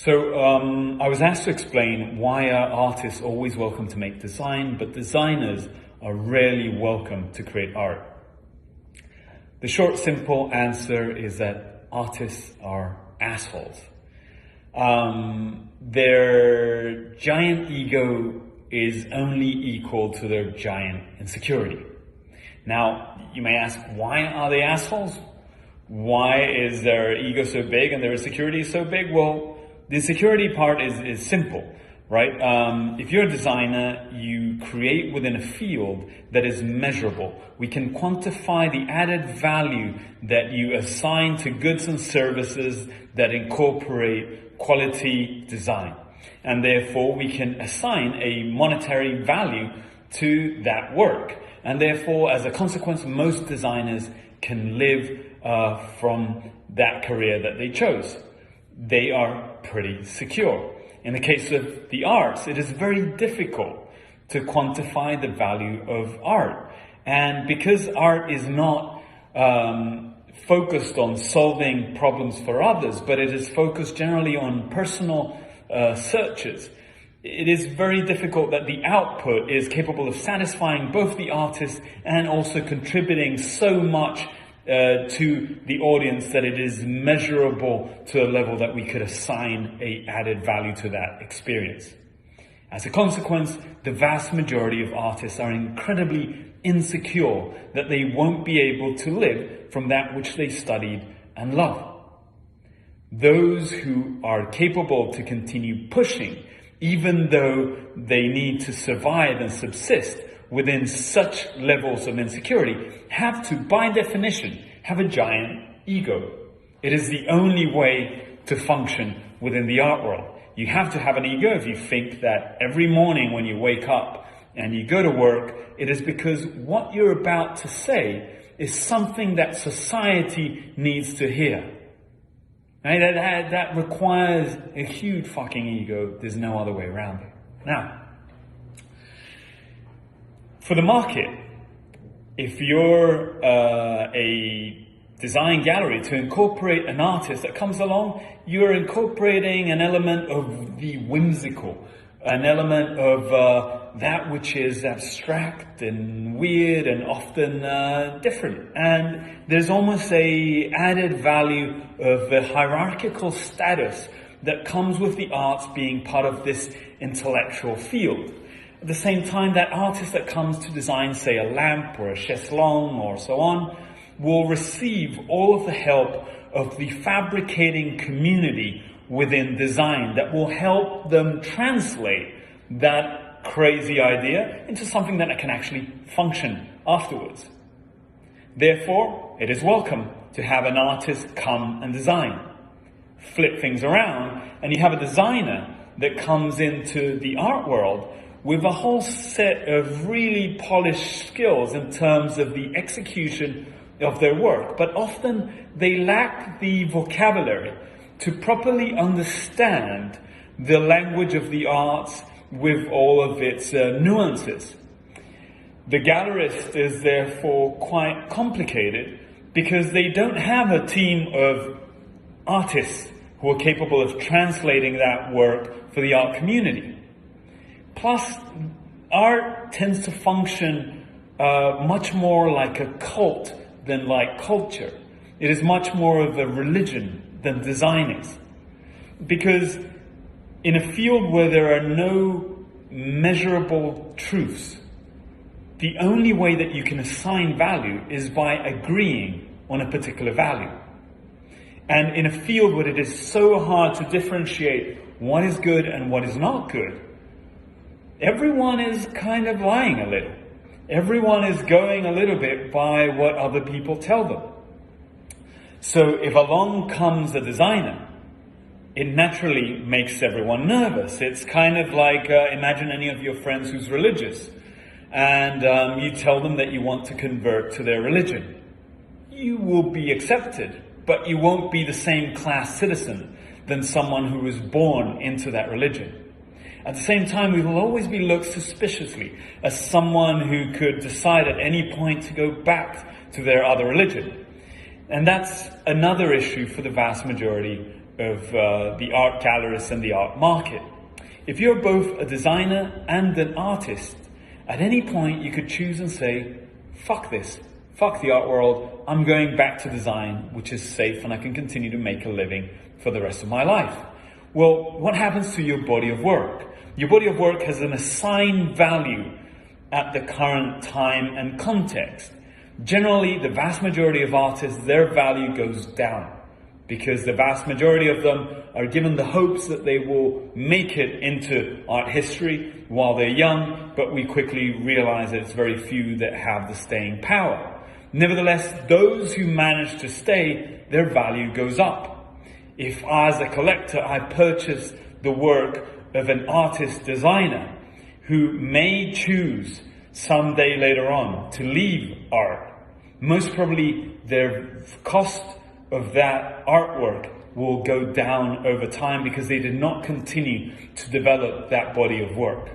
I was asked to explain why are artists always welcome to make design, but designers are rarely welcome to create art. The short, simple answer is that artists are assholes. Their giant ego is only equal to their giant insecurity. Now, you may ask, why are they assholes? Why is their ego so big and their insecurity so big? Well, the insecurity part is simple, right? If you're a designer, you create within a field that is measurable. We can quantify the added value that you assign to goods and services that incorporate quality design. And therefore, we can assign a monetary value to that work. And therefore, as a consequence, most designers can live from that career that they chose. They are pretty secure. In the case of the arts, it is very difficult to quantify the value of art. And because art is not focused on solving problems for others, but it is focused generally on personal searches, it is very difficult that the output is capable of satisfying both the artist and also contributing so much to the audience that it is measurable to a level that we could assign a added value to that experience. As a consequence, the vast majority of artists are incredibly insecure that they won't be able to live from that which they studied and love. Those who are capable to continue pushing, even though they need to survive and subsist within such levels of insecurity, have to, by definition, have a giant ego. It is the only way to function within the art world. You have to have an ego if you think that every morning when you wake up and you go to work, it is because what you're about to say is something that society needs to hear. Right? That requires a huge fucking ego. There's no other way around it. Now, for the market, if you're a design gallery, to incorporate an artist that comes along, you're incorporating an element of the whimsical, an element of that which is abstract and weird and often different. And there's almost a added value of the hierarchical status that comes with the arts being part of this intellectual field. At the same time, that artist that comes to design, say, a lamp or a chaiselong or so on, will receive all of the help of the fabricating community within design that will help them translate that crazy idea into something that can actually function afterwards. Therefore, it is welcome to have an artist come and design. Flip things around, and you have a designer that comes into the art world with a whole set of really polished skills in terms of the execution of their work. But often they lack the vocabulary to properly understand the language of the arts with all of its nuances. The gallerist is therefore quite complicated because they don't have a team of artists who are capable of translating that work for the art community. Plus, art tends to function much more like a cult than like culture. It is much more of a religion than design is. Because in a field where there are no measurable truths, the only way that you can assign value is by agreeing on a particular value. And in a field where it is so hard to differentiate what is good and what is not good, everyone is kind of lying a little. Everyone is going a little bit by what other people tell them. So if along comes a designer, it naturally makes everyone nervous. It's kind of like, imagine any of your friends who's religious, and you tell them that you want to convert to their religion. You will be accepted, but you won't be the same class citizen than someone who was born into that religion. At the same time, we will always be looked suspiciously as someone who could decide at any point to go back to their other religion. And that's another issue for the vast majority of the art galleries and the art market. If you're both a designer and an artist, at any point you could choose and say, fuck this, fuck the art world, I'm going back to design, which is safe and I can continue to make a living for the rest of my life. Well, what happens to your body of work? Your body of work has an assigned value at the current time and context. Generally, the vast majority of artists, their value goes down because the vast majority of them are given the hopes that they will make it into art history while they're young, but we quickly realize that it's very few that have the staying power. Nevertheless, those who manage to stay, their value goes up. If as a collector I purchase the work of an artist designer who may choose someday later on to leave art, most probably their cost of that artwork will go down over time because they did not continue to develop that body of work.